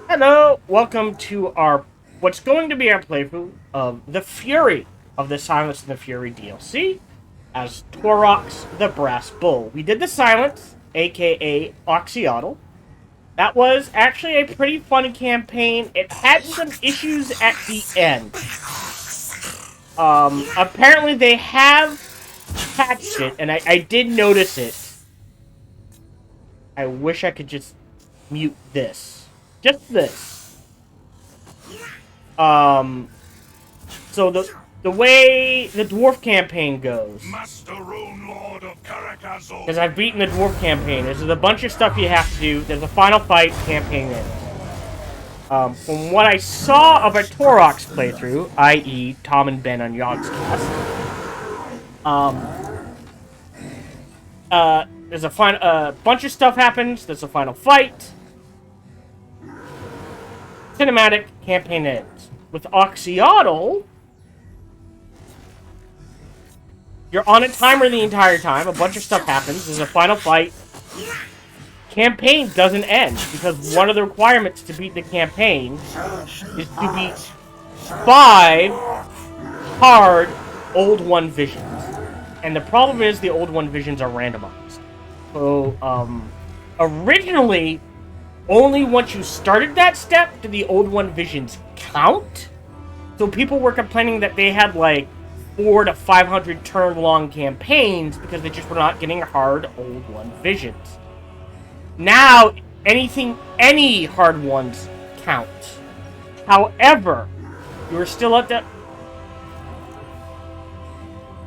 Hello, welcome to what's going to be our playthrough of The Fury of the Silence and the Fury DLC as Taurox the Brass Bull. We did the Silence, aka Oxyotl. That was actually a pretty fun campaign. It had some issues at the end. Apparently they have patched it, and I did notice it. I wish I could just mute this. Just this. So the way the dwarf campaign goes, because I've beaten the dwarf campaign, there's a bunch of stuff you have to do. There's a final fight, campaign ends. From what I saw of a Taurox playthrough, i.e. Tom and Ben on Yogg's cast, there's a bunch of stuff happens. There's a final fight. Cinematic, campaign ends. With Oxyotl, you're on a timer the entire time. A bunch of stuff happens. There's a final fight. Campaign doesn't end because one of the requirements to beat the campaign is to beat 5 hard Old One visions. And the problem is the Old One visions are randomized. So, originally, only once you started that step did the Old One visions count. So people were complaining that they had like 400 to 500 turn long campaigns because they just were not getting hard Old One visions. Now, any hard ones count. However, you're still at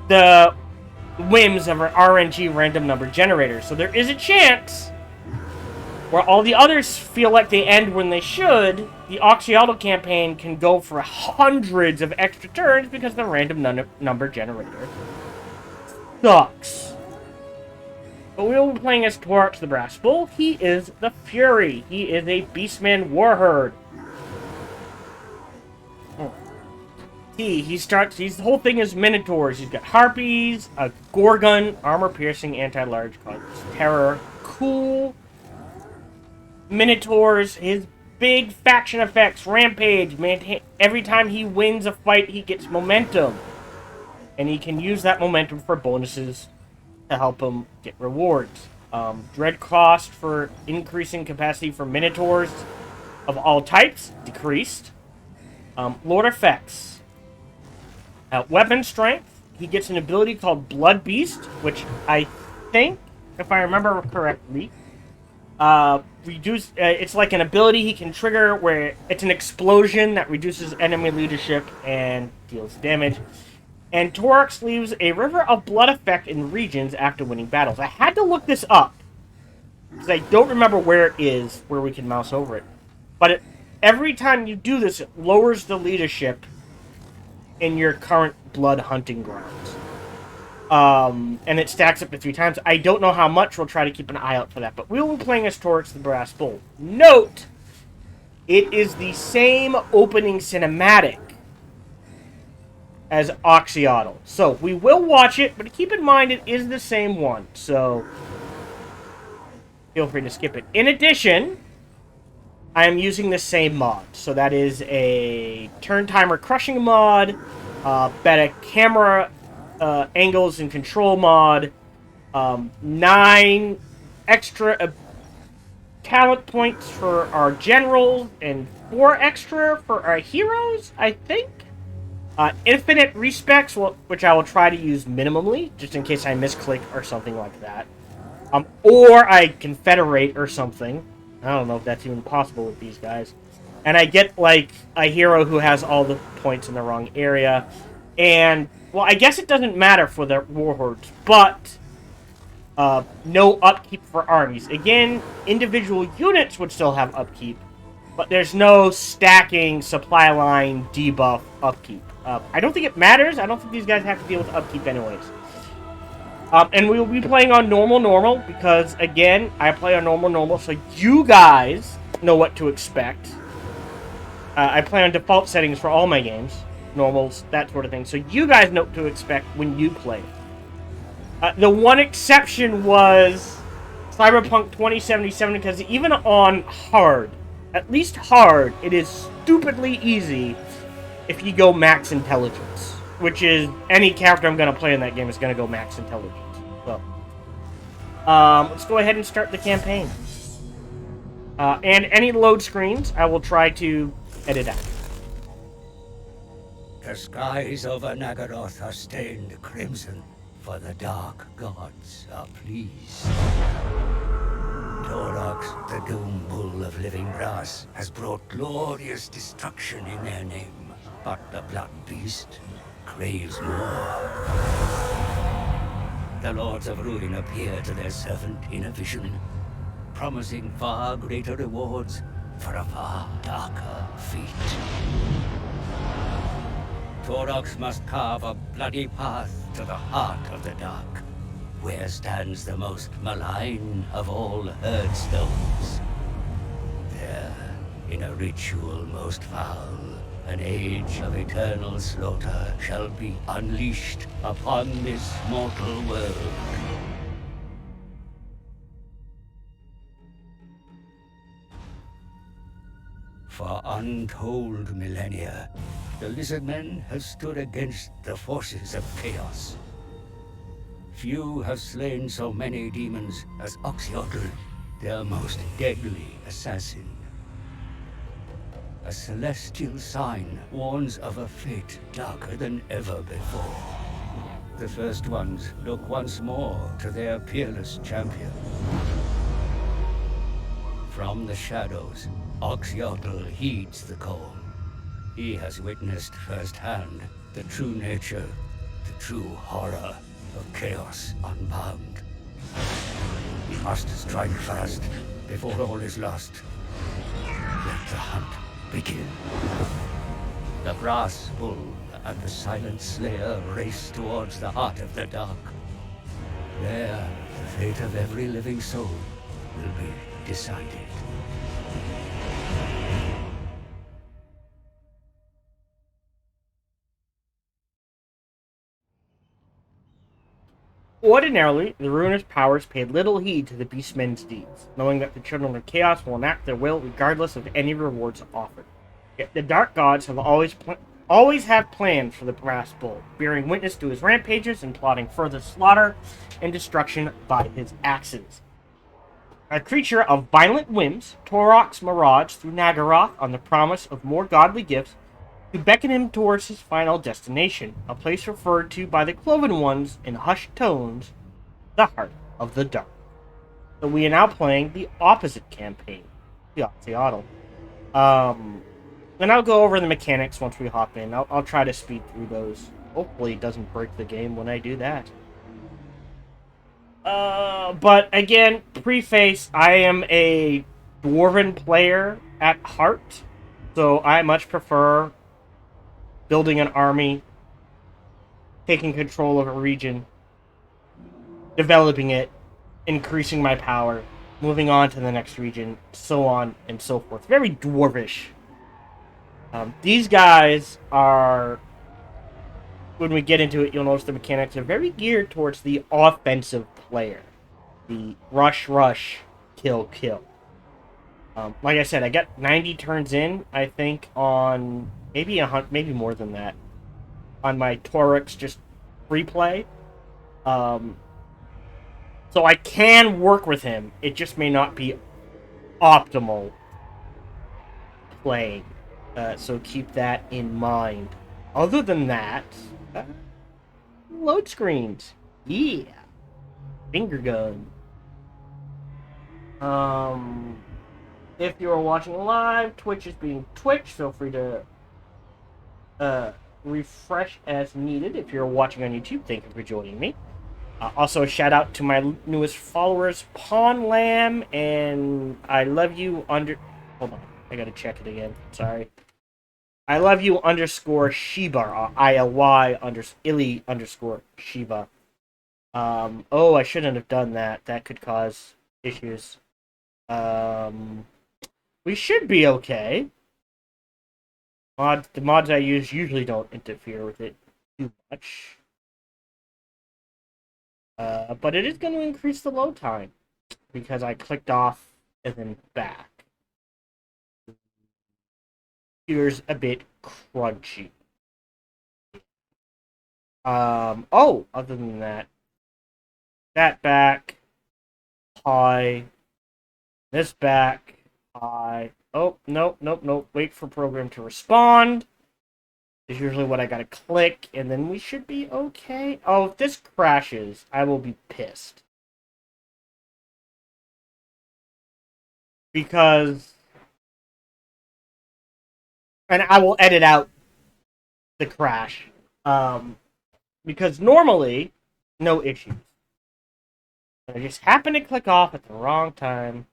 the whims of our RNG random number generator. So there is a chance where all the others feel like they end when they should, the Oxyotl campaign can go for hundreds of extra turns because the random number generator sucks. But we will be playing as Taurox the Brass Bull. He is the Fury. He is a Beastman warherd. The whole thing is Minotaurs. He's got Harpies, a Gorgon, armor-piercing, anti-large, causes terror, cool. Minotaurs, his big faction effects, rampage, every time he wins a fight, he gets momentum. And he can use that momentum for bonuses to help him get rewards. Dread cost for increasing capacity for Minotaurs of all types, decreased. Lord effects. Weapon strength, he gets an ability called Blood Beast, which I think, if I remember correctly, it's like an ability he can trigger where it's an explosion that reduces enemy leadership and deals damage. And Taurox leaves a river of blood effect in regions after winning battles. I had to look this up because I don't remember where it is, where we can mouse over it. But every time you do this, it lowers the leadership in your current blood hunting grounds. And it stacks up to 3 times. I don't know how much. We'll try to keep an eye out for that. But we will be playing as Taurox the Brass Bull. Note, it is the same opening cinematic as Oxyotl. So, we will watch it, but keep in mind it is the same one. So, feel free to skip it. In addition, I am using the same mod. So that is a turn timer crushing mod, better camera angles and control mod, 9 extra talent points for our generals, and 4 extra for our heroes, I think. Infinite Respecs, which I will try to use minimally, just in case I misclick or something like that. Or I confederate or something. I don't know if that's even possible with these guys. And I get, like, a hero who has all the points in the wrong area. And, well, I guess it doesn't matter for the warhordes, but no upkeep for armies. Again, individual units would still have upkeep, but there's no stacking, supply line, debuff, upkeep. I don't think it matters. I don't think these guys have to deal with upkeep anyways. And we will be playing on normal, because, again, I play on normal, so you guys know what to expect. I play on default settings for all my games. Normals, that sort of thing. So you guys know what to expect when you play. The one exception was Cyberpunk 2077, because even on hard, at least hard, it is stupidly easy if you go max intelligence. Which is, any character I'm going to play in that game is going to go max intelligence. So, let's go ahead and start the campaign. And any load screens, I will try to edit out. The skies over Nagaroth are stained crimson, for the dark gods are pleased. Taurox, the doom bull of living brass, has brought glorious destruction in their name. But the blood beast craves more. The lords of ruin appear to their servant in a vision, promising far greater rewards for a far darker feat. Taurox must carve a bloody path to the heart of the dark, where stands the most malign of all herdstones. There, in a ritual most foul, an age of eternal slaughter shall be unleashed upon this mortal world. For untold millennia, the Lizardmen have stood against the forces of chaos. Few have slain so many demons as Oxyotl, their most deadly assassin. A celestial sign warns of a fate darker than ever before. The first ones look once more to their peerless champion. From the shadows, Oxyotl heeds the call. He has witnessed firsthand the true nature, the true horror of chaos unbound. He must strike fast before all is lost. Let the hunt begin. The brass bull and the silent slayer race towards the heart of the dark. There, the fate of every living soul will be decided. Ordinarily, the ruinous powers paid little heed to the Beastmen's deeds, knowing that the children of chaos will enact their will regardless of any rewards offered. Yet the dark gods have always have plans for the brass bull, bearing witness to his rampages and plotting further slaughter and destruction by his axes. A creature of violent whims, Taurox marauds through Nagaroth on the promise of more godly gifts to beckon him towards his final destination, a place referred to by the Cloven Ones in hushed tones, the Heart of the Dark. So we are now playing the opposite campaign, the Untitled. And I'll go over the mechanics once we hop in. I'll try to speed through those. Hopefully it doesn't break the game when I do that. But again, preface, I am a Dwarven player at heart, so I much prefer building an army, taking control of a region, developing it, increasing my power, moving on to the next region, so on and so forth. Very dwarvish. These guys are, when we get into it, you'll notice the mechanics are very geared towards the offensive player. The rush, kill. Like I said, I got 90 turns in, I think, on maybe more than that, on my Taurox just free play. So I can work with him. It just may not be optimal playing. So keep that in mind. Other than that, load screens. Yeah. Finger gun. If you are watching live, Twitch is being Twitch. Feel free to refresh as needed. If you're watching on YouTube, thank you for joining me. Also, a shout out to my newest followers, Pawn Lamb, and I love you under. Hold on, I gotta check it again. Sorry. I love you underscore Sheba, ILY underscore Sheba. Oh, I shouldn't have done that. That could cause issues. We should be okay. The mods I use usually don't interfere with it too much. But it is going to increase the load time because I clicked off and then back. computer's a bit crunchy. Oh, other than that, that back, high, this back, high. Oh, nope, nope, nope. Wait for program to respond. Is usually what I gotta click, and then we should be okay. Oh, if this crashes, I will be pissed. Because... And I will edit out the crash. Because normally, no issues. I just happen to click off at the wrong time.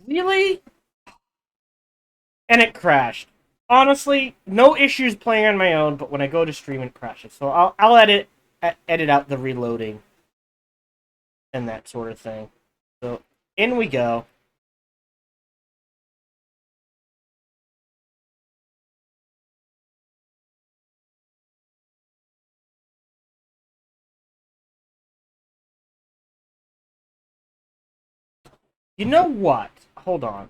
Really? And it crashed. Honestly, no issues playing on my own, but when I go to stream, it crashes. So I'll edit out the reloading and that sort of thing. So in we go. You know what? Hold on.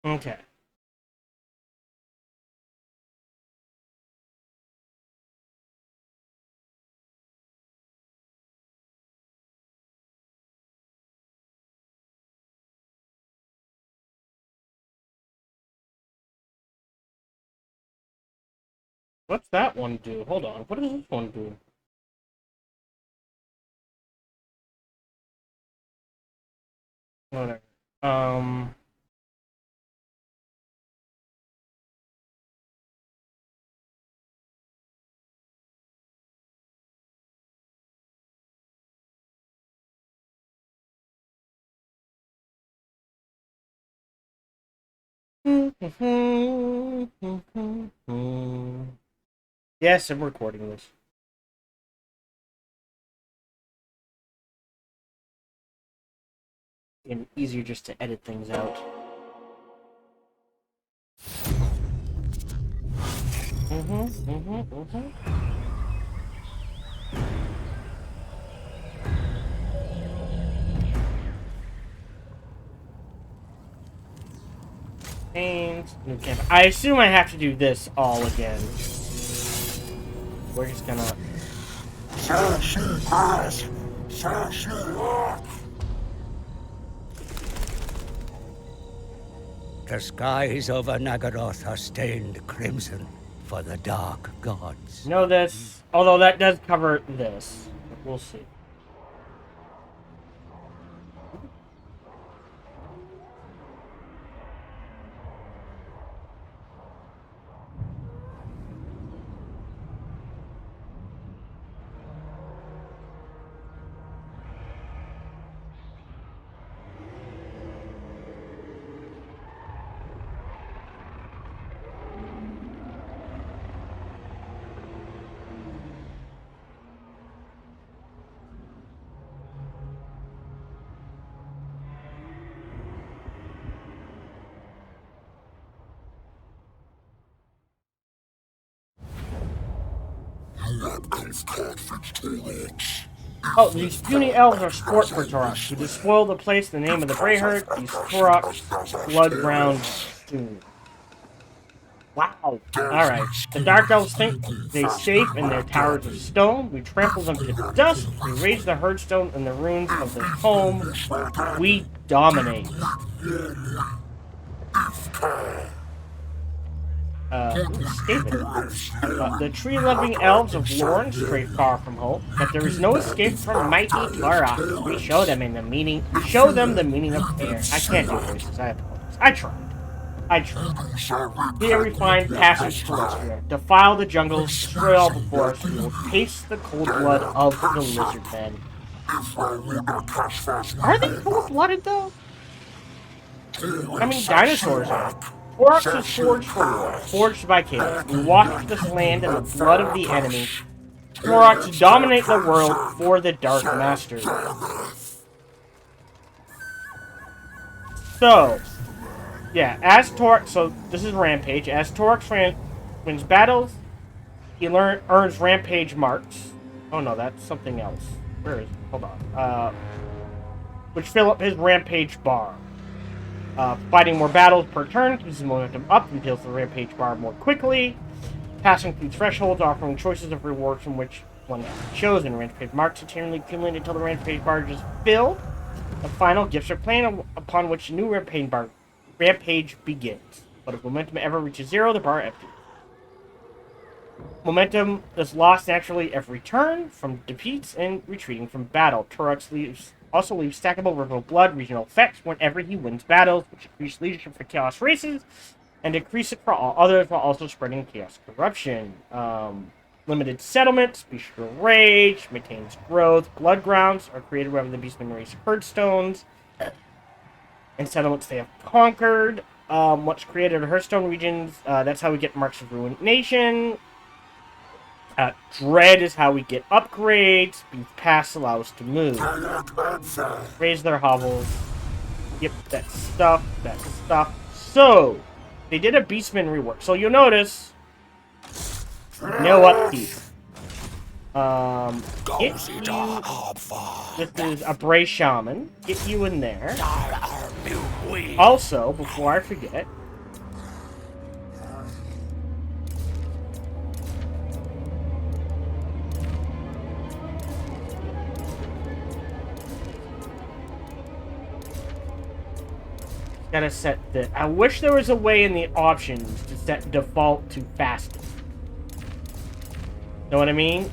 Okay. What's that one do? Hold on. What does this one do? Whatever. Yes, I'm recording this. And easier just to edit things out. Paint, new camp. I assume I have to do this all again. We're just gonna... The skies over Nagaroth are stained crimson for the dark gods. Know this, although that does cover this. We'll see. Oh, these puny elves are sport for Taurox. Who despoil the place in the name of the Greyherd, these Taurox blood-ground soon. Wow. Alright. The Dark Elves think they safe in their towers of stone. We trample them to dust. We raise the herdstone in the ruins of their home. We dominate. Escaping. The tree-loving elves of Lorne stray far from home, but there is no escape from mighty Taurox. We show them the meaning of air. I can't do voices, I apologize. I tried. Here we find passage to Respecs. Defile the jungles, destroy all before us. We will taste the cold blood of the lizard men. Are they cold-blooded, though? I mean, dinosaurs are. Taurox is forged for war, forged by chaos. We walk this land in the blood of the enemy. Taurox dominate the world for the Dark Masters. So, yeah, as Taurox, so this is Rampage. As Taurox wins battles, he earns Rampage marks. Oh no, that's something else. Where is it? Hold on. Which fill up his Rampage bar. Fighting more battles per turn keeps his momentum up and fills the Rampage bar more quickly. Passing through thresholds, offering choices of rewards from which one is chosen. Rampage marks eternally accumulate until the Rampage bar is filled. The final gifts are planned upon which the new Rampage begins. But if momentum ever reaches 0, the bar empties. Momentum is lost naturally every turn from defeats and retreating from battle. Taurox also leaves stackable River Blood regional effects whenever he wins battles, which increase leadership for Chaos races and decrease it for all others while also spreading Chaos corruption. Limited settlements, Bestial Rage, maintains growth. Blood grounds are created wherever the Beastman race herdstones and settlements they have conquered. What's created are herdstone regions. That's how we get marks of Ruination. Dread is how we get upgrades. Beast Pass allow us to move. Raise their hovels. Yep, that stuff. So, they did a Beastman rework. So you'll notice, no upkeep. This is a Bray Shaman. Get you in there. Also, before I forget, gotta set the... I wish there was a way in the options to set default to fastest. Know what I mean?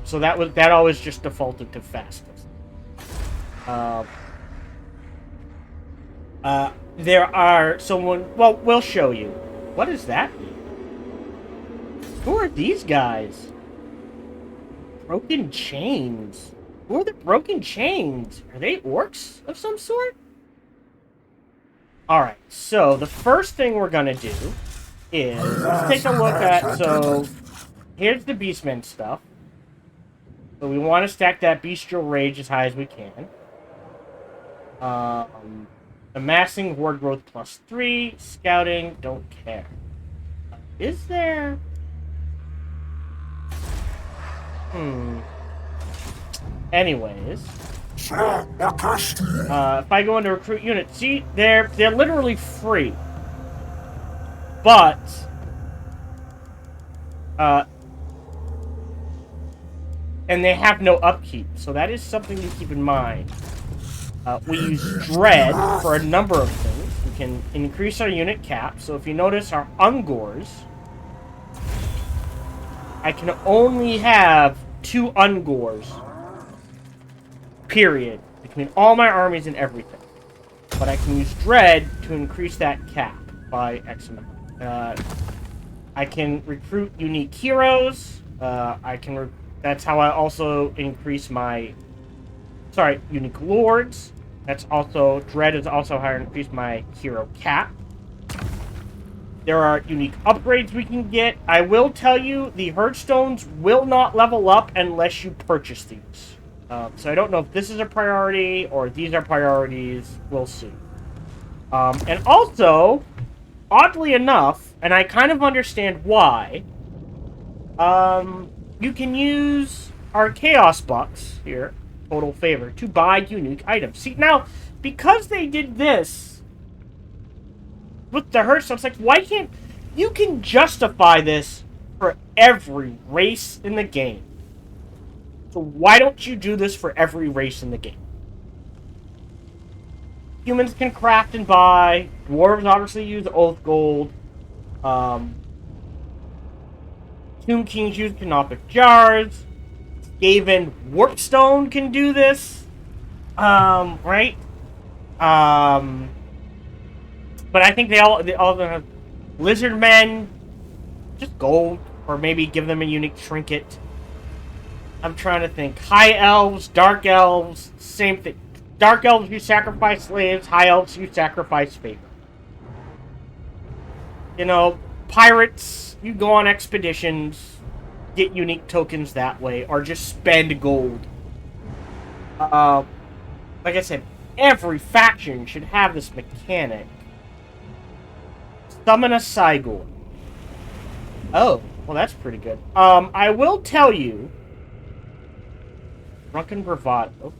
So that always just defaulted to fastest. There are someone... Well, we'll show you. What does that mean? Who are these guys? Broken chains. Who are the broken chains? Are they orcs of some sort? Alright, so the first thing we're gonna do is let's take a look at, so here's the Beastman stuff. So we want to stack that Bestial Rage as high as we can. Amassing Horde Growth +3, Scouting, don't care. Is there... Anyways, if I go into recruit units, see, they're literally free, but and they have no upkeep, so that is something to keep in mind. We use Dread for a number of things. We can increase our unit cap, so if you notice our Ungors, I can only have 2 Ungors. Period. Between all my armies and everything. But I can use Dread to increase that cap by X amount. I can recruit unique heroes. That's how I also increase my... Sorry, unique lords. That's also... Dread is also how I increase my hero cap. There are unique upgrades we can get. I will tell you, the herdstones will not level up unless you purchase these. So I don't know if this is a priority or these are priorities. We'll see. And also, oddly enough, and I kind of understand why, you can use our Chaos Bucks here, total favor, to buy unique items. See, now, because they did this with the herdstones, like, why can't... You can justify this for every race in the game. So why don't you do this for every race in the game? Humans can craft and buy. Dwarves obviously use oath gold. Tomb Kings use canopic jars. Skaven Warpstone can do this. Right? But I think they all have lizard men, just gold, or maybe give them a unique trinket. I'm trying to think. High elves, dark elves, same thing. Dark elves, you sacrifice slaves. High elves, you sacrifice favor. You know, pirates, you go on expeditions, get unique tokens that way, or just spend gold. Like I said, every faction should have this mechanic. Summon a Cygor. Oh, well that's pretty good. I will tell you... Drunken Bravado.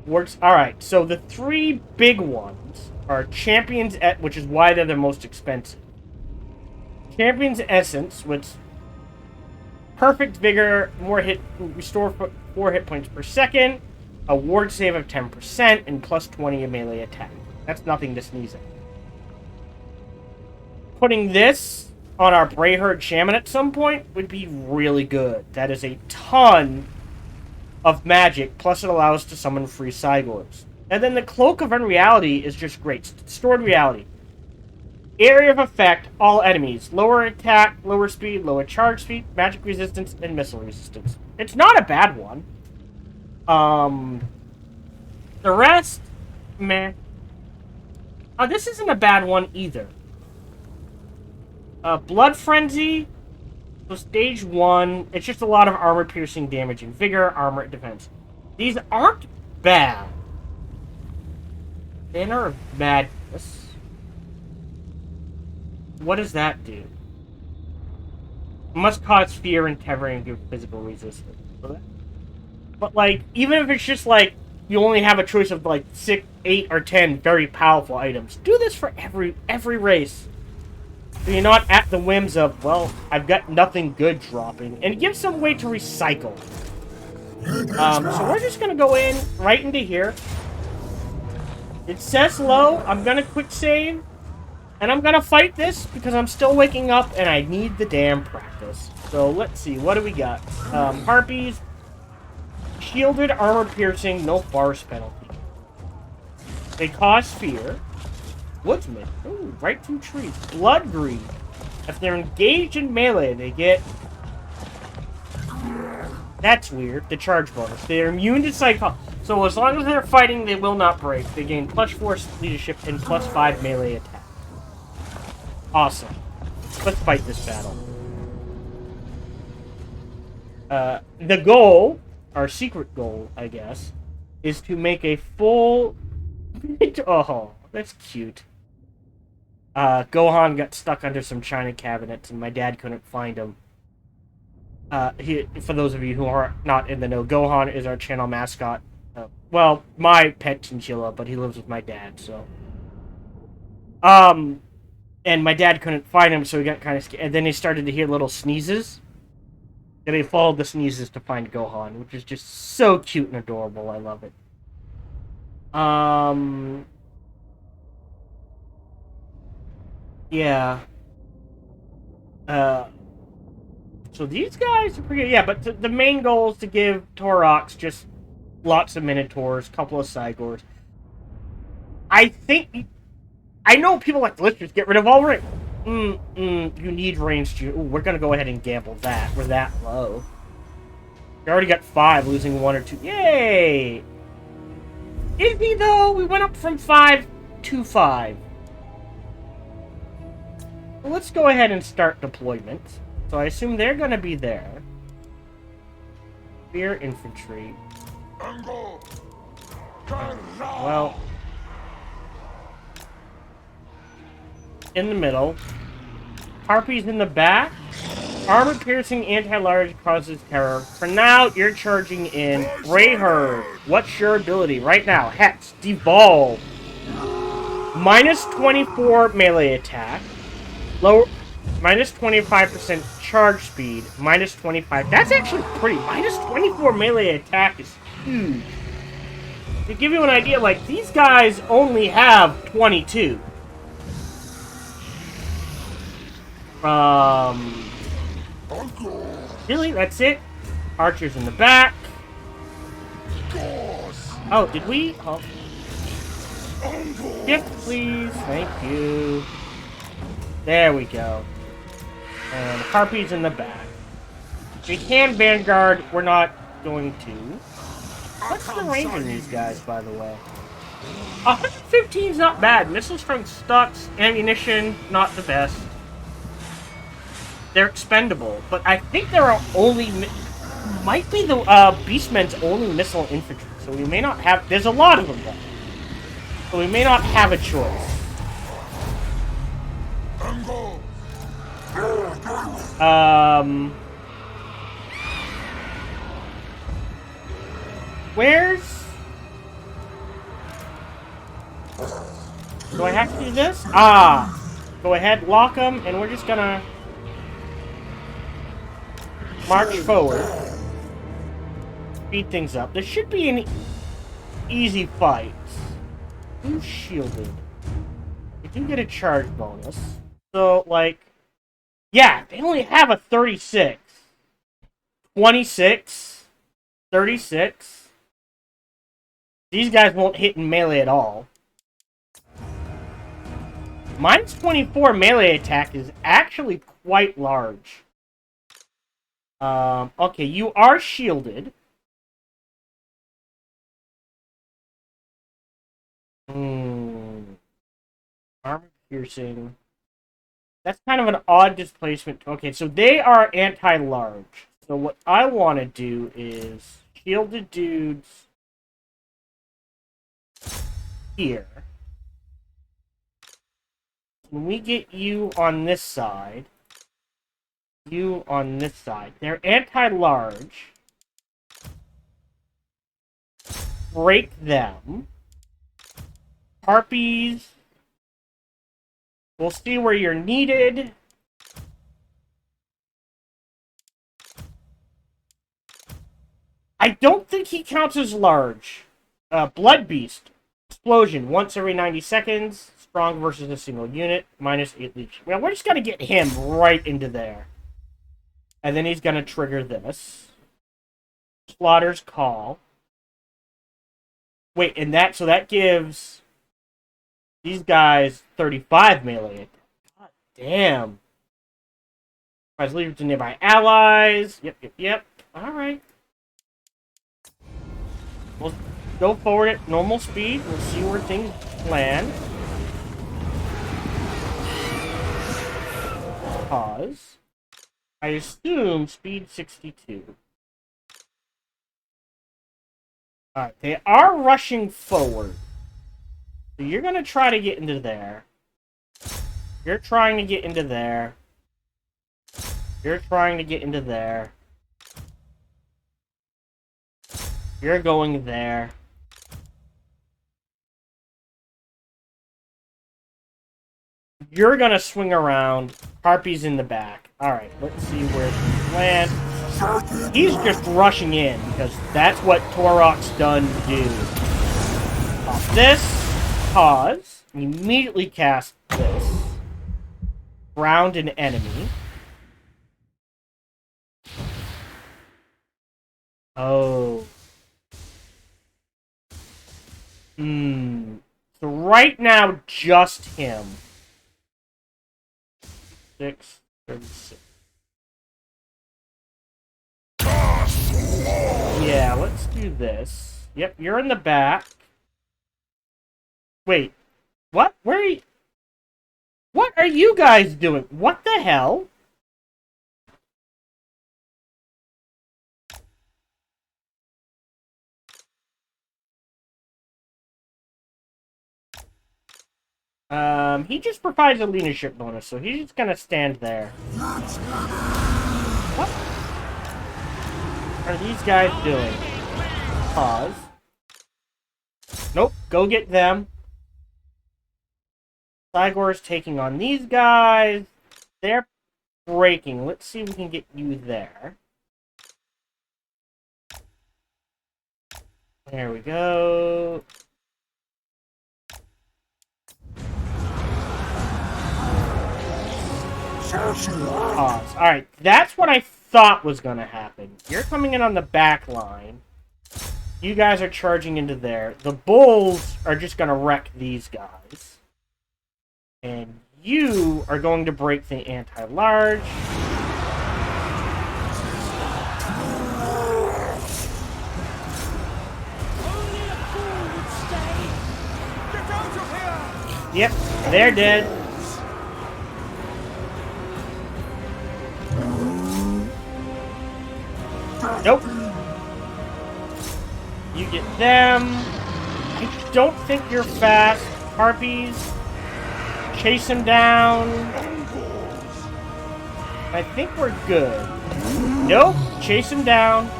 Works. Alright, so the three big ones are Champion's... which is why they're the most expensive. Champion's Essence, which... Perfect Vigor, restore 4 hit points per second, a ward save of 10%, and plus 20 a melee attack. That's nothing to sneeze at. Putting this on our Brayherd Shaman at some point would be really good. That is a ton of magic, plus it allows us to summon free Cygors. And then the Cloak of Unreality is just great. Stored Reality. Area of Effect, all enemies. Lower attack, lower speed, lower charge speed, magic resistance, and missile resistance. It's not a bad one. The rest, meh. This isn't a bad one either. Blood Frenzy, so stage 1, it's just a lot of armor-piercing damage and vigor, armor, defense. These aren't bad. Banner of Madness. What does that do? Must cause fear and terror and give physical resistance. But, like, even if it's just, like, you only have a choice of, like, 6, 8, or 10 very powerful items, do this for every race. So you're not at the whims of, well, I've got nothing good dropping. And it gives some way to recycle. So we're just going to go in right into here. It says low. I'm going to quick save. And I'm going to fight this because I'm still waking up and I need the damn practice. So let's see. What do we got? Harpies. Shielded, armor piercing, no burst penalty. They cause fear. Woodsman. Ooh, right through trees. Blood Greed. If they're engaged in melee, they get... That's weird. The charge bonus. They're immune to psycho... So as long as they're fighting, they will not break. They gain +4 leadership and +5 melee attack. Awesome. Let's fight this battle. The goal, our secret goal, I guess, is to make a full... Oh, that's cute. Gohan got stuck under some china cabinets, and my dad couldn't find him. For those of you who are not in the know, Gohan is our channel mascot. Well, my pet chinchilla, but he lives with my dad, so... And my dad couldn't find him, so he got kind of scared. And then he started to hear little sneezes. And he followed the sneezes to find Gohan, which is just so cute and adorable. I love it. Yeah. So these guys are pretty good. Yeah, but the main goal is to give Taurox just lots of Minotaurs, couple of Cygors. I think... I know people like, let's just get rid of all range. You need ranged. Ooh, we're going to go ahead and gamble that. We're that low. We already got 5, losing 1 or 2. Yay! Is he, though? We went up from 5 to 5. Well, let's go ahead and start deployment. So I assume they're going to be there. Spear infantry. Well... in the middle. Harpies in the back. Armor-piercing anti-large causes terror. For now, you're charging in. Ray Herd. What's your ability right now? Hex. Devolve. Minus 24 melee attack. Lower. Minus 25% charge speed. Minus 25. That's actually pretty. Minus 24 melee attack is huge. To give you an idea, like, these guys only have 22. Really? That's it? Archers in the back. Oh, did we? Oh. Gift, please. Thank you. There we go. And Harpies in the back. We can Vanguard. We're not going to. What's the range on these guys, by the way? 115 is not bad. Missile strength stocks, ammunition, not the best. They're expendable, but I think there are only... Might be the Beastman's only missile infantry, so we may not have... There's a lot of them, though. So we may not have a choice. Where's... Do I have to do this? Ah! Go ahead, lock them, and we're just gonna... march forward. Speed things up. There should be an easy fight. Who's shielded? They do get a charge bonus. So, like... Yeah, they only have a 36. 26. 36. These guys won't hit in melee at all. Minus 24 melee attack is actually quite large. Okay, you are shielded. Armor piercing. That's kind of an odd displacement. Okay, so they are anti-large. So what I want to do is shielded dudes here. When we get you on this side, you on this side. They're anti-large. Break them. Harpies. We'll see where you're needed. I don't think he counts as large. Blood Beast. Explosion. Once every 90 seconds. Strong versus a single unit. Minus 8 leech. Well, we're just going to get him right into there. And then he's going to trigger this. Slaughter's Call. Wait, and that... So that gives... these guys 35 melee. God damn. Provides leader to nearby allies. Yep. Alright. We'll go forward at normal speed. We'll see where things land. Pause. I assume speed 62. Alright, they are rushing forward. So you're going to try to get into there. You're trying to get into there. You're trying to get into there. You're going there. You're going to swing around. Harpies in the back. Alright, let's see where he lands. He's just rushing in, because that's what Taurox done do. Off this. Pause. Immediately cast this. Ground an enemy. Oh. So right now, just him. 636. Yeah, let's do this. Yep, you're in the back. Wait. What? Where are you? What are you guys doing? What the hell? He just provides a leadership bonus, so he's just gonna stand there. What are these guys doing? Pause. Nope, go get them. Cygor's taking on these guys. They're breaking. Let's see if we can get you there. There we go. Pause. Alright, that's what I thought was going to happen. You're coming in on the back line. You guys are charging into there. The bulls are just going to wreck these guys. And you are going to break the anti-large. Yep, they're dead. Nope. You get them. I don't think you're fast. Harpies. Chase him down. I think we're good. Nope. Chase him down.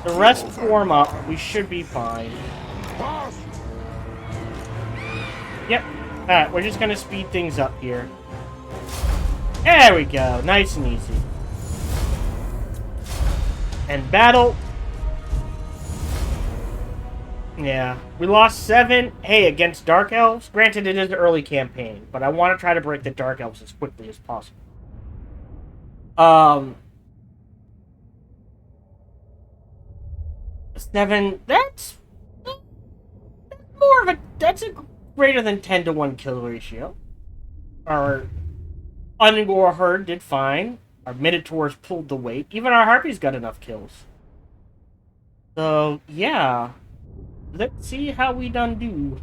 The rest form up. We should be fine. Yep. Alright, we're just gonna speed things up here. There we go. Nice and easy. And battle. Yeah. We lost 7. Hey, against Dark Elves. Granted, it is an early campaign, but I want to try to break the Dark Elves as quickly as possible. 7. That's more of a... That's a greater than 10-to-1 kill ratio. Our Ungor herd did fine. Our Minotaurs pulled the weight. Even our Harpies got enough kills. So, yeah. Let's see how we done do.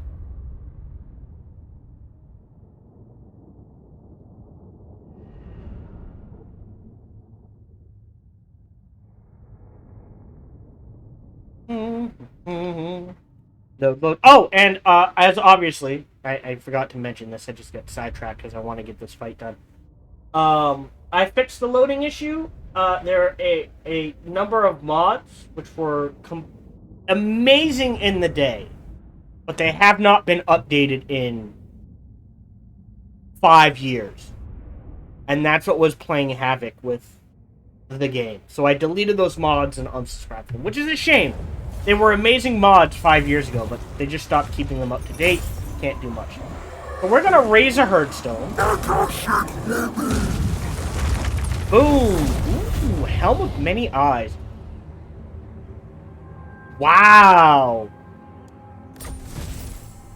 The vote. Oh, and as obviously, I forgot to mention this. I just got sidetracked because I want to get this fight done. I fixed the loading issue. There are a number of mods which were amazing in the day, but they have not been updated in 5 years. And that's what was playing havoc with the game. So I deleted those mods and unsubscribed them, which is a shame. They were amazing mods 5 years ago, but they just stopped keeping them up to date. Can't do much. But we're gonna raise a herdstone. Boom! Ooh, Helm of Many Eyes. Wow!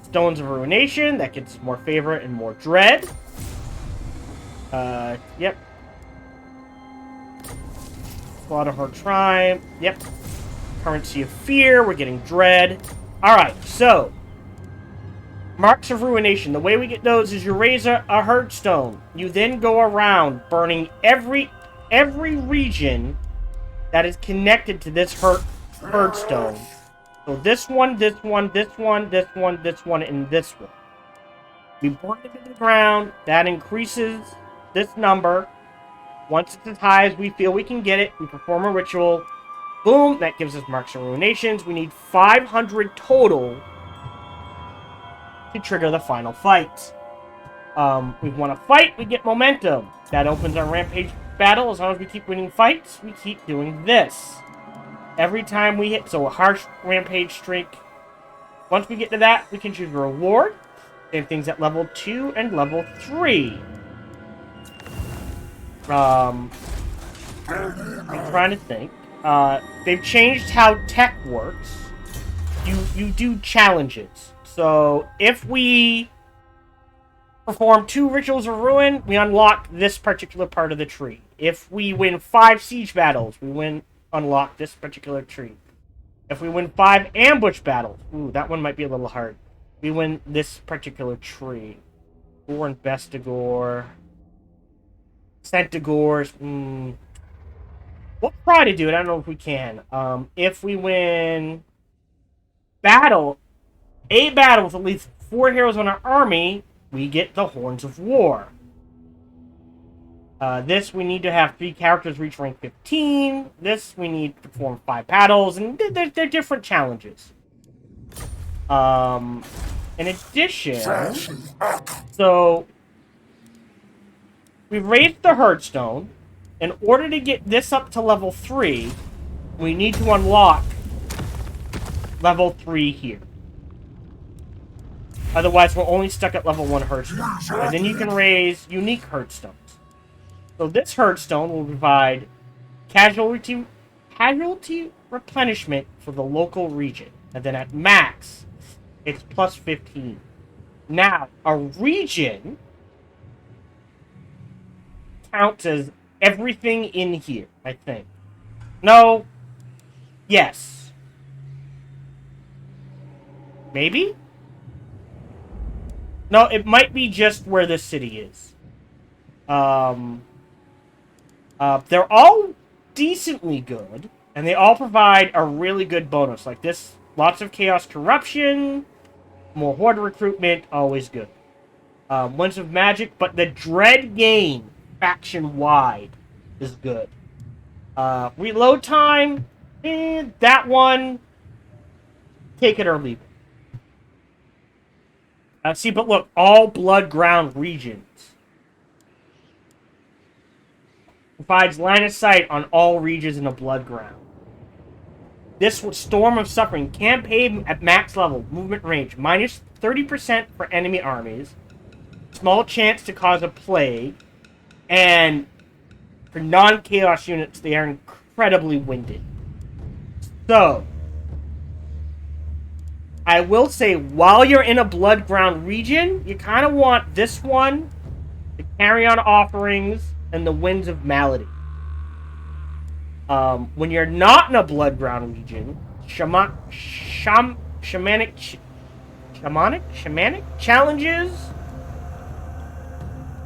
Stones of Ruination. That gets more favor and more dread. Yep. Slaughterhorde Tribe. Yep. Currency of Fear. We're getting dread. Alright, so. Marks of Ruination. The way we get those is you raise a herdstone. You then go around burning every region that is connected to this herdstone. So this one, this one, this one, this one, this one, and this one. We burn it to the ground. That increases this number. Once it's as high as we feel we can get it, we perform a ritual. Boom, that gives us Marks of Ruinations. We need 500 total to trigger the final fight. We want to fight, we get momentum. That opens our rampage battle. As long as we keep winning fights, we keep doing this. Every time we hit, so a harsh rampage streak. Once we get to that, we can choose a reward. Same things at level 2 and level 3. I'm trying to think. They've changed how tech works. You do challenges. So, if we perform 2 Rituals of Ruin, we unlock this particular part of the tree. If we win 5 siege battles, we unlock this particular tree. If we win 5 ambush battles, ooh, that one might be a little hard. We win this particular tree. Gore and Bestigore. Centigores. We'll try to do it. I don't know if we can. If we win a battle with at least 4 heroes on our army, we get the Horns of War. This, we need to have 3 characters reach rank 15. This, we need to perform 5 paddles, and they're different challenges. In addition, so we've raised the herdstone. In order to get this up to level 3, we need to unlock level 3 here. Otherwise, we're only stuck at level 1 herdstone. And then you can raise unique herdstones. So this herdstone will provide casualty replenishment for the local region. And then at max, it's plus 15. Now, a region counts as everything in here, I think. No. Yes. Maybe? No, it might be just where this city is. They're all decently good, and they all provide a really good bonus. Like this, lots of chaos corruption, more horde recruitment, always good. Winds of magic, but the dread game, faction-wide, is good. Reload time, that one, take it or leave it. See, but look, all blood ground regions. Provides line of sight on all regions in a blood ground. This Storm of Suffering campaign at max level, movement range, minus 30% for enemy armies, small chance to cause a plague, and for non-chaos units, they are incredibly winded. So, I will say, while you're in a blood ground region, you kind of want this one, the Carrion Offerings, and the Winds of Malady. When you're not in a blood ground region, shamanic challenges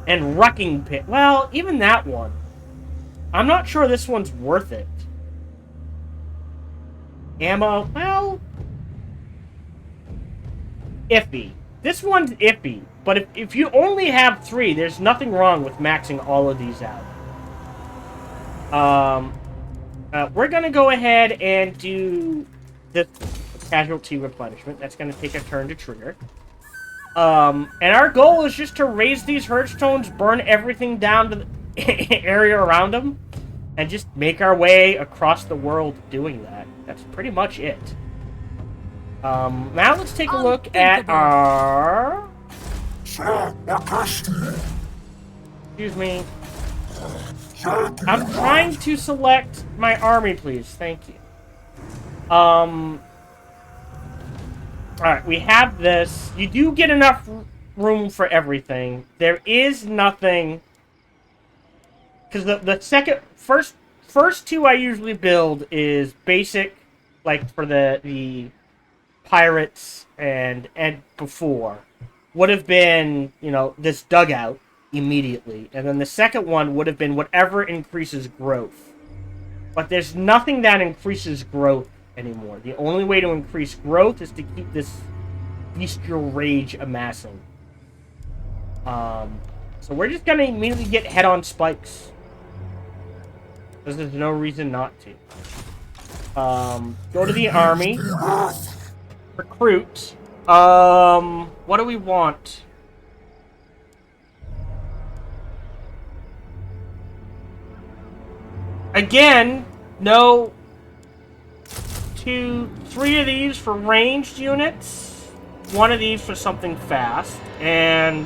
and Wrecking Pit. Well, even that one. I'm not sure this one's worth it. Ammo, well, iffy. This one's iffy, but if you only have 3, there's nothing wrong with maxing all of these out. We're going to go ahead and do the casualty replenishment. That's going to take a turn to trigger. And our goal is just to raise these herdstones, burn everything down to the area around them, and just make our way across the world doing that. That's pretty much it. Now let's take a look at our... Excuse me. I'm trying to select my army, please. Thank you. Alright, we have this. You do get enough room for everything. There is nothing... Because the first 2 I usually build is basic, like for the pirates and before. Would have been, you know, this dugout immediately. And then the second one would have been whatever increases growth. But there's nothing that increases growth anymore. The only way to increase growth is to keep this bestial rage amassing. So we're just going to immediately get head-on spikes. Because there's no reason not to. Go to the army. Recruit. What do we want? Again, no 2, 3 of these for ranged units. 1 of these for something fast. And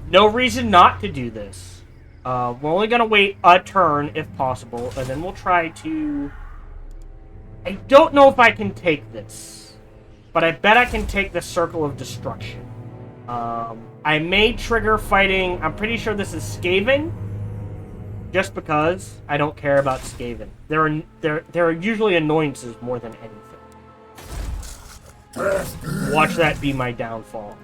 no reason not to do this. We're only going to wait a turn if possible, and then we'll try to... I don't know if I can take this, but I bet I can take the Circle of Destruction. I may trigger fighting... I'm pretty sure this is Skaven, just because I don't care about Skaven. There are usually annoyances more than anything. Watch that be my downfall.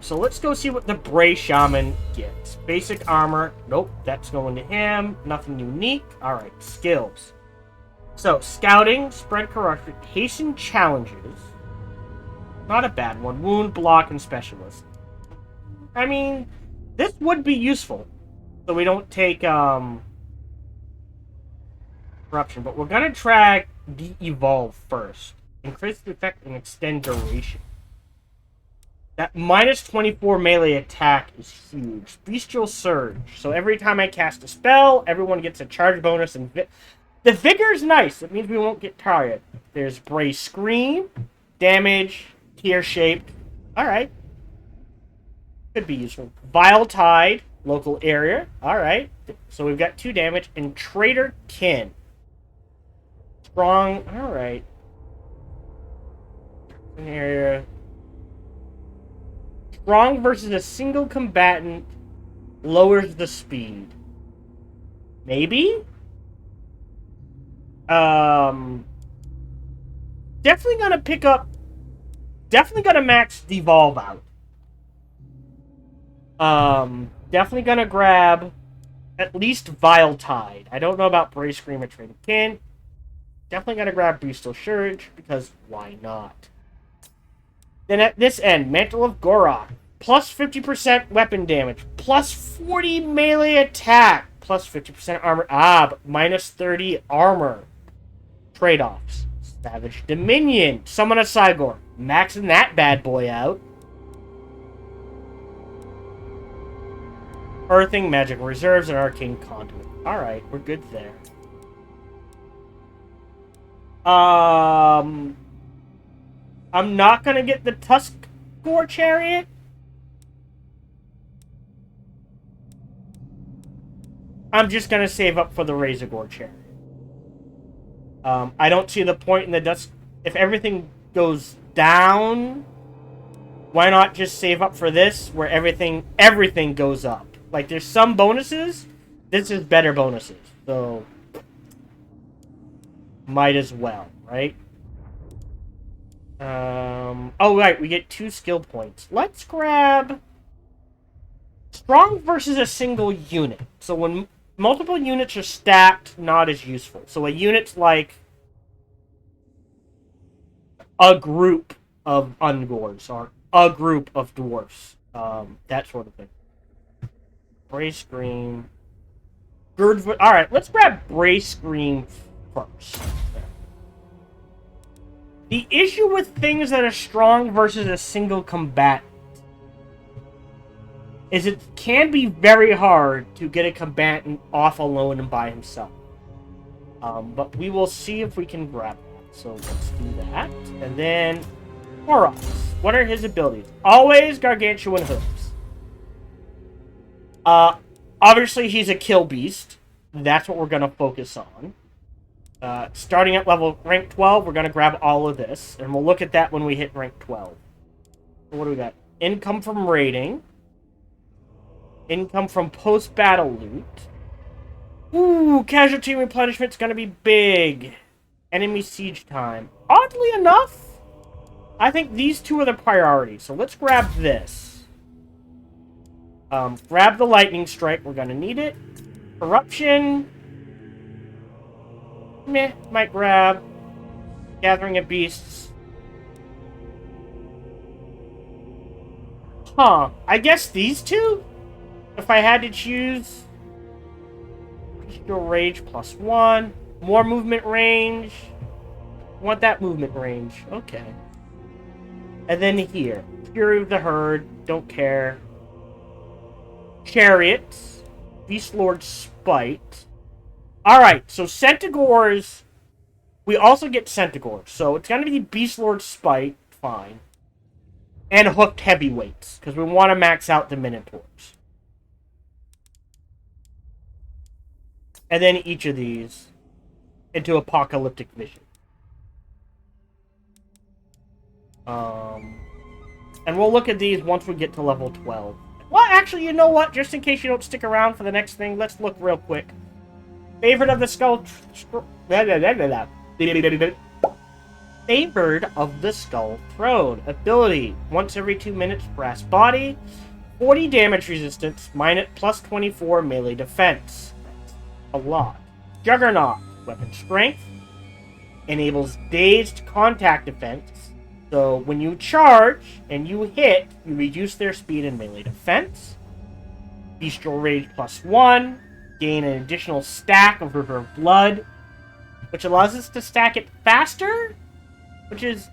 So let's go see what the Bray Shaman gets. Basic armor. Nope, that's going to him. Nothing unique. Alright, skills. So, scouting, spread corruption, hasten challenges. Not a bad one. Wound, block, and specialist. I mean, this would be useful. So we don't take, corruption. But we're gonna try de-evolve first. Increase the effect and extend duration. That minus 24 melee attack is huge. Bestial Surge. So every time I cast a spell, everyone gets a charge bonus. And the Vigor is nice. It means we won't get tired. There's Brace Scream. Damage. Tear-shaped. Alright. Could be useful. Vile Tide. Local area. Alright. So we've got 2 damage. And Traitor Kin. Strong. Alright. Area. Strong versus a single combatant lowers the speed. Maybe? Definitely gonna pick up... Definitely gonna max Devolve out. Definitely gonna grab at least Vile Tide. I don't know about Brace Scream or Trader Kin. Definitely gonna grab Bestial Surge, because why not? Then at this end, Mantle of Gorok. Plus 50% weapon damage. Plus 40 melee attack. Plus 50% armor. But minus 30 armor. Trade-offs. Savage Dominion. Summon a Cygor. Maxing that bad boy out. Earthing, Magical Reserves, and Arcane Conduit. Alright, we're good there. I'm not gonna get the Tuskgore Chariot. I'm just gonna save up for the Razorgore Chariot. I don't see the point in the Dusk. If everything goes down, why not just save up for this, where everything goes up? Like, there's some bonuses. This is better bonuses, so might as well, right? Oh, right, we get 2 skill points. Let's grab Strong versus a single unit. So when multiple units are stacked, not as useful. So a unit's like a group of Ungors, or a group of dwarfs. That sort of thing. Brace Scream. Alright, let's grab Brace Scream first. The issue with things that are strong versus a single combatant is it can be very hard to get a combatant off alone and by himself. But we will see if we can grab that. So let's do that. And then Taurox. What are his abilities? Always Gargantuan Hooves. Obviously he's a kill beast. That's what we're going to focus on. Starting at rank 12, we're going to grab all of this. And we'll look at that when we hit rank 12. So what do we got? Income from raiding. Income from post-battle loot. Ooh, casualty replenishment's going to be big. Enemy siege time. Oddly enough, I think these 2 are the priority. So let's grab this. Grab the lightning strike. We're going to need it. Corruption. Meh, might grab. Gathering of Beasts. Huh. I guess these 2? If I had to choose. Rage +1. More movement range. Want that movement range. Okay. And then here. Fury of the Herd. Don't care. Chariots. Beast Lord Spite. Alright, so Centaurs. We also get Centaurs. So it's going to be Beast Lord Spite. Fine. And Hooked Heavyweights. Because we want to max out the Minotaurs. And then each of these into Apocalyptic Vision. And we'll look at these once we get to level 12. Well, actually, you know what? Just in case you don't stick around for the next thing, let's look real quick. Favorite of the Skull... Favored of the Skull Throne. Ability. Once every 2 minutes, Brass Body. 40 damage resistance, plus 24 melee defense. That's a lot. Juggernaut. Weapon strength. Enables dazed contact defense. So when you charge and you hit, you reduce their speed and melee defense. Bestial Rage +1. Gain an additional stack of River of Blood, which allows us to stack it faster, which is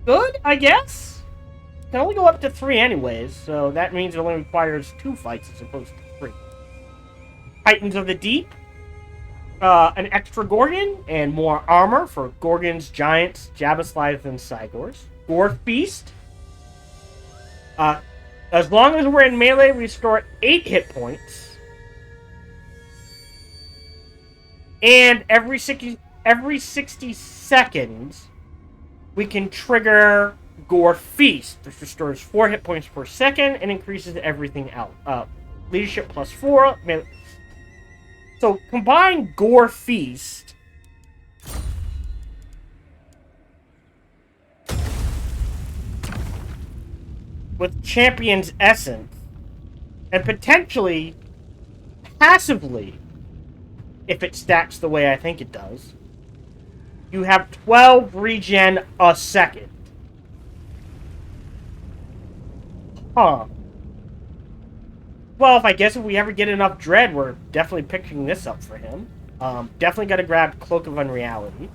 good, I guess. It can only go up to 3 anyways, so that means it only requires 2 fights as opposed to 3. Titans of the Deep. An extra Gorgon and more armor for Gorgons, Giants, Jabbaslaths, and Cygors. Dwarf Beast. As long as we're in melee, we restore 8 hit points. And every 60 seconds, we can trigger Gore Feast. This restores 4 hit points per second and increases everything else. Leadership +4. So combine Gore Feast with Champion's Essence, and potentially, passively, if it stacks the way I think it does, you have 12 regen a second. Huh. Well, I guess if we ever get enough Dread, we're definitely picking this up for him. Definitely got to grab Cloak of Unreality.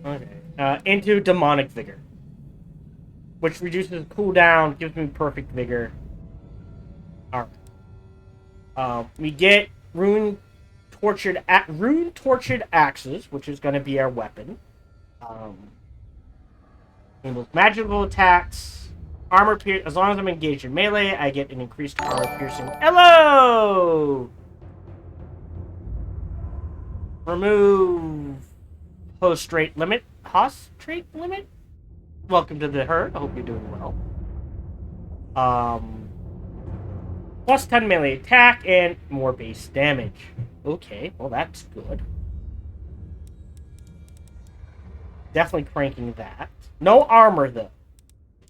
Okay. Into Demonic Vigor, which reduces cooldown, gives me perfect vigor. Alright. We get Rune Tortured Axes, which is going to be our weapon. Enables magical attacks, armor pierce. As long as I'm engaged in melee, I get an increased armor piercing. Hello! Remove host trait limit. Welcome to the herd. I hope you're doing well. Plus 10 melee attack and more base damage. Okay, well that's good. Definitely cranking that. No armor though.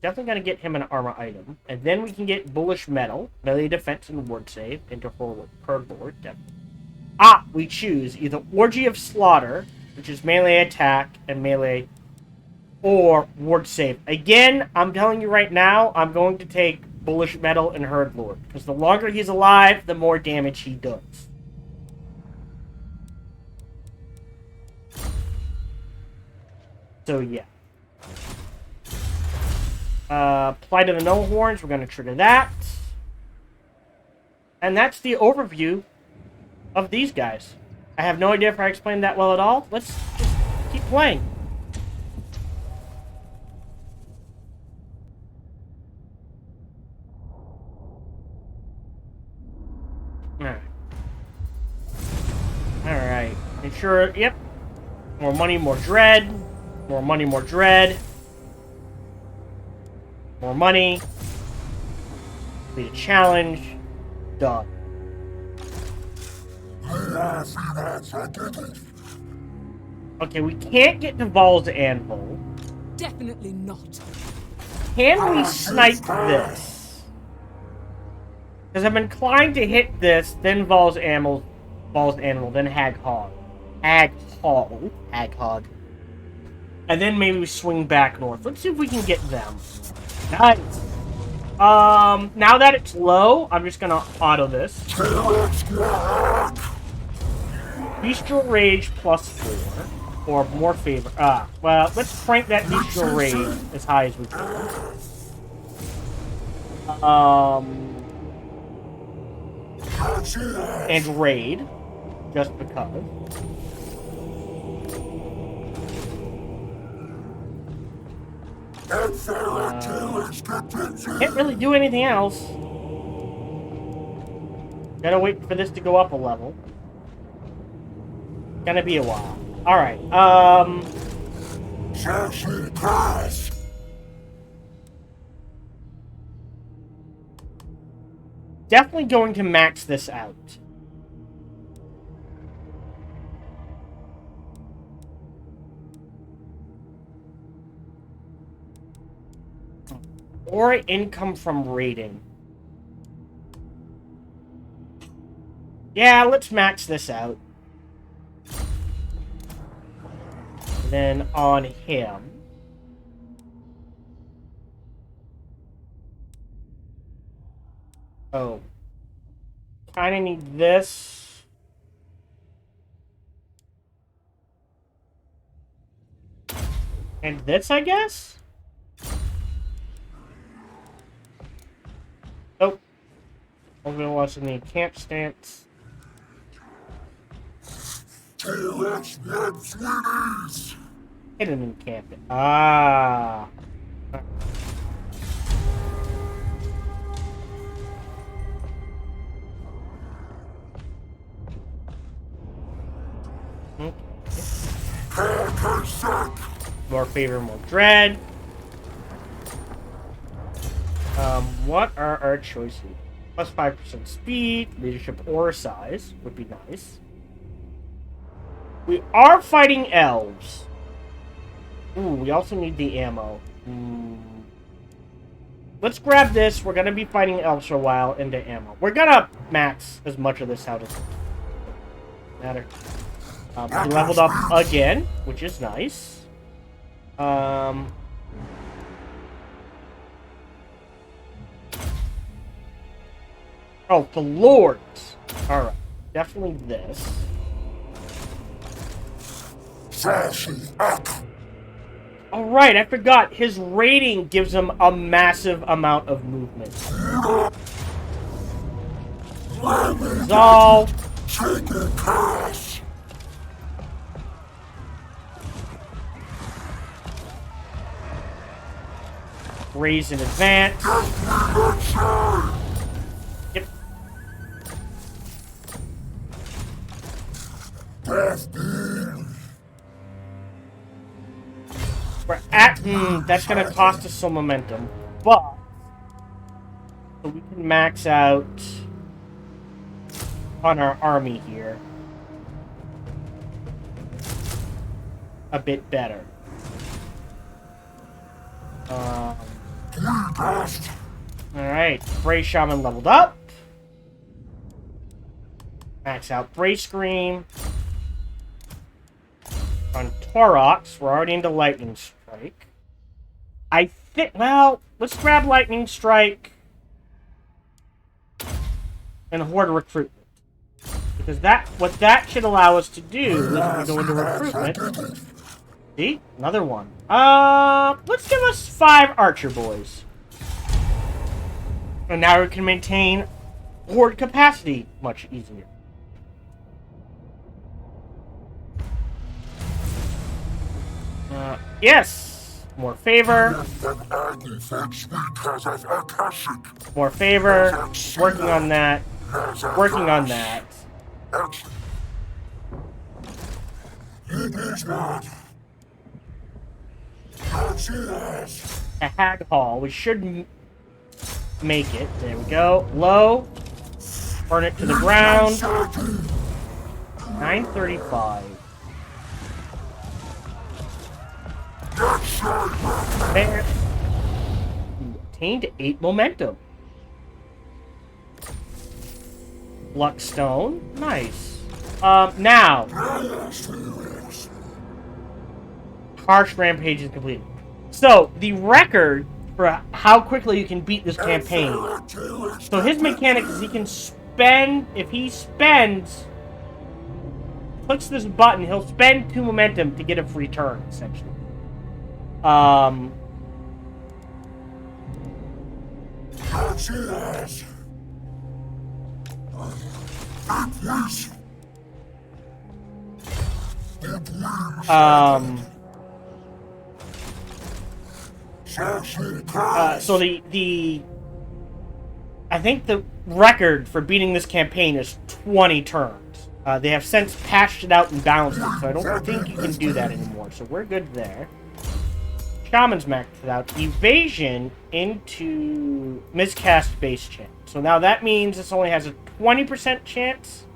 Definitely gonna get him an armor item. And then we can get Bullish Metal, melee defense and ward save, into Herd Lord. We choose either Orgy of Slaughter, which is melee attack and melee, or ward save. Again, I'm telling you right now, I'm going to take Bullish Metal and Herd Lord, because the longer he's alive, the more damage he does. So yeah. Plight of the No Horns, we're going to trigger that. And that's the overview of these guys. I have no idea if I explained that well at all. Let's just keep playing. Alright. Alright. Ensure, yep. More money, more dread. More money, more dread. More money. Complete a challenge. Done. Okay, we can't get to Val's Anvil. Definitely not. Can we snipe this? Because I'm inclined to hit this, then Val's Anvil, then Haghog. Haghog. And then maybe we swing back north. Let's see if we can get them. Nice. Now that it's low, I'm just gonna auto this. Bestial Rage +4. Or more favor. Well, let's crank that Bestial Rage as high as we can. And Raid. Just because. Can't really do anything else. Gotta wait for this to go up a level. Gonna be a while. Alright, definitely going to max this out. Or income from raiding. Yeah, let's max this out. Then on him. Oh. Kinda need this. And this, I guess? Nope. I'm gonna watch the camp stance. Taurox wants winners! Hidden encampment. Ah. More favor, more dread. What are our choices? Plus 5% speed, leadership or size would be nice. We are fighting elves. Ooh, we also need the ammo. Let's grab this. We're gonna be fighting elves for a while into ammo. We're gonna max as much of this out as matter. We leveled up again, which is nice. Oh, the lords. Alright. Definitely this. Alright, I forgot. His rating gives him a massive amount of movement. Resolve. Raise in advance. Yep. We're at... that's gonna cost us some momentum. But... so we can max out... on our army here. A bit better. Alright, Bray Shaman leveled up. Max out Bray Scream. On Taurox, we're already into Lightning Strike. I think, well, let's grab Lightning Strike and Horde Recruitment. Because what that should allow us to do is go into recruitment. See? Another one. Let's give us 5 Archer Boys. And now we can maintain Horde capacity much easier. Yes! More favor. More favor. Working on that. Working on that. A Hag Hall. We should make it. There we go. Low. Burn it to the ground. 935. There. Obtained 8 momentum. Luckstone. Nice. Now. Harsh Rampage is completed. So, the record for how quickly you can beat this campaign. So his mechanic is he can spend, if he spends, clicks this button, he'll spend 2 momentum to get a free turn, essentially. So I think the record for beating this campaign is 20 turns. They have since patched it out and balanced it, so I don't think you can do that anymore. So we're good there. Shaman's maxed out. Evasion into miscast base chance. So now that means this only has a 20% chance,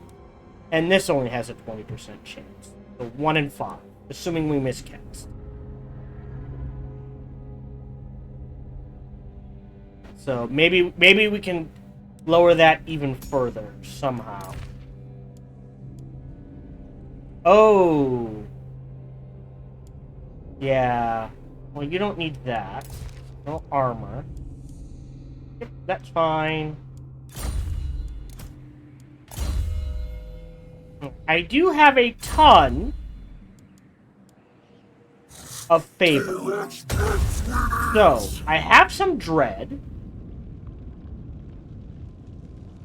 and this only has a 20% chance. So 1 in 5, assuming we miscast. So maybe we can lower that even further somehow. Oh. Yeah. Well, you don't need that. No armor. Yep, that's fine. I do have a ton of favor. So, I have some dread.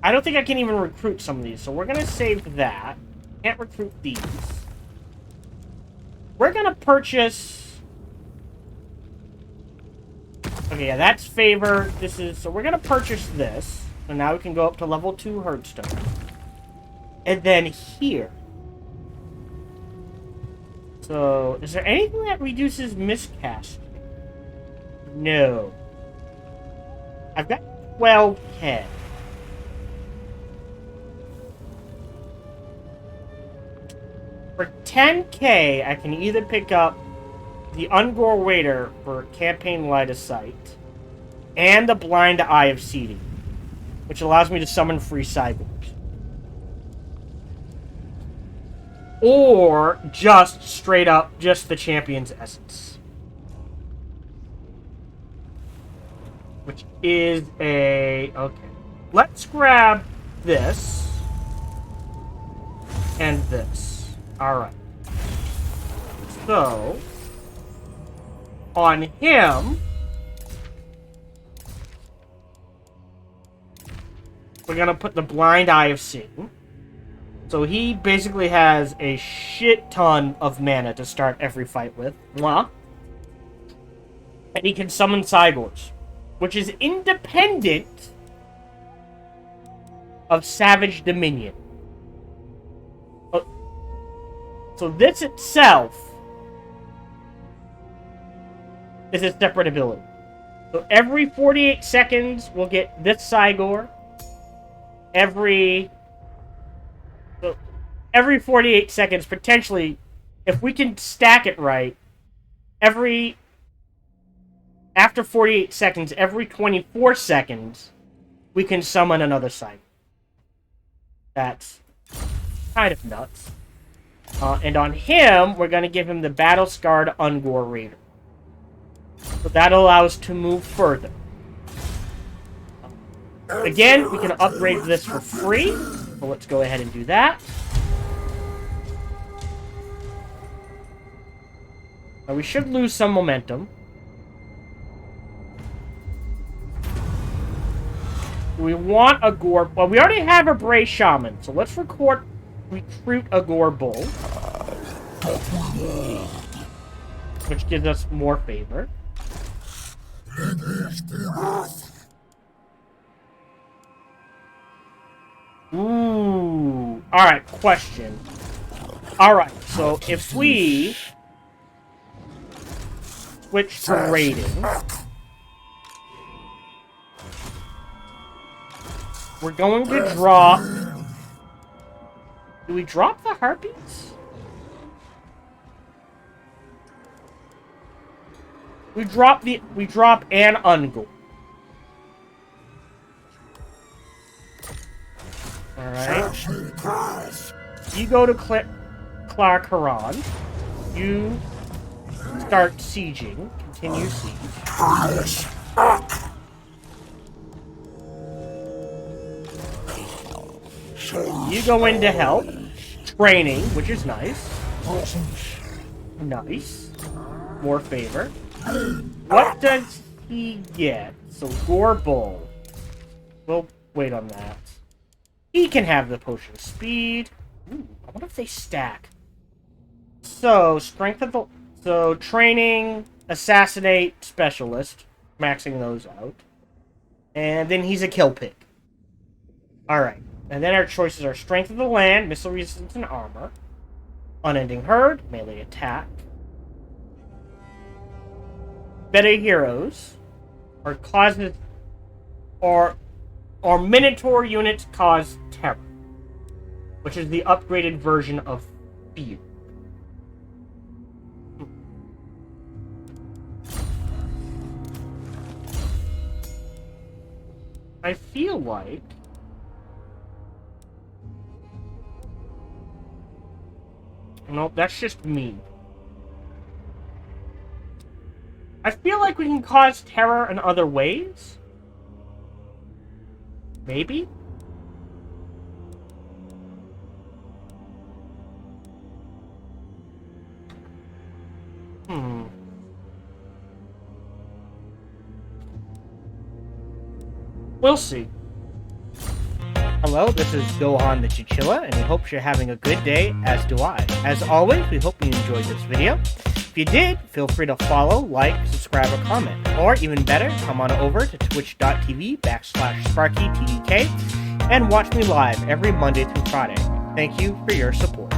I don't think I can even recruit some of these, so we're gonna save that. Can't recruit these. We're gonna purchase... Okay, yeah, that's favor. This is... So we're gonna purchase this. So now we can go up to level 2 herdstone. And then here. So, is there anything that reduces miscasting? No. I've got 12k. For 10k, I can either pick up the Ungor Waiter for Campaign Light of Sight and the Blind Eye of Seeding, which allows me to summon free cyborgs. Or just straight up, just the Champion's Essence. Which is a... Okay. Let's grab this. And this. Alright. So... On him... We're gonna put the Blind Eye of Seeing. So he basically has a shit ton of mana to start every fight with. Mwah. And he can summon Cygors, which is independent of Savage Dominion. So this itself is a separate ability. So every 48 seconds, we'll get this Cygor. Every 48 seconds, potentially, if we can stack it right, after 48 seconds, every 24 seconds, we can summon another Cygor. That's kind of nuts. And on him, we're going to give him the Battle-Scarred Ungor Raider. So that allows us to move further. Again, we can upgrade this for free. So let's go ahead and do that. Now we should lose some momentum. We want a Gore... Well, we already have a Bray Shaman, so let's recruit a Gore Bull. Which gives us more favor. Ooh. Alright, question. Alright, so if we switch to raiding, we're going to drop... Do we drop the Harpies? We drop an Ungor. Alright. You go to Clark Haran. You start sieging. Continue siege. You go in to help. Training, which is nice. Nice. More favor. What does he get? So, Gore Bull. We'll wait on that. He can have the Potion of Speed. Ooh, I wonder if they stack. So, Strength of the... So, Training, Assassinate, Specialist. Maxing those out. And then he's a Kill Pick. Alright. And then our choices are Strength of the Land, Missile Resistance and Armor. Unending Herd, Melee Attack. Better Heroes. Or causes... Or Minotaur units cause terror, which is the upgraded version of Fear. I feel like... Nope, that's just me. I feel like we can cause terror in other ways. Maybe? We'll see. Hello, this is Gohan the Chinchilla, and we hope you're having a good day, as do I. As always, we hope you enjoyed this video. If you did, feel free to follow, like, subscribe, or comment. Or, even better, come on over to twitch.tv/SparkyTDK and watch me live every Monday through Friday. Thank you for your support.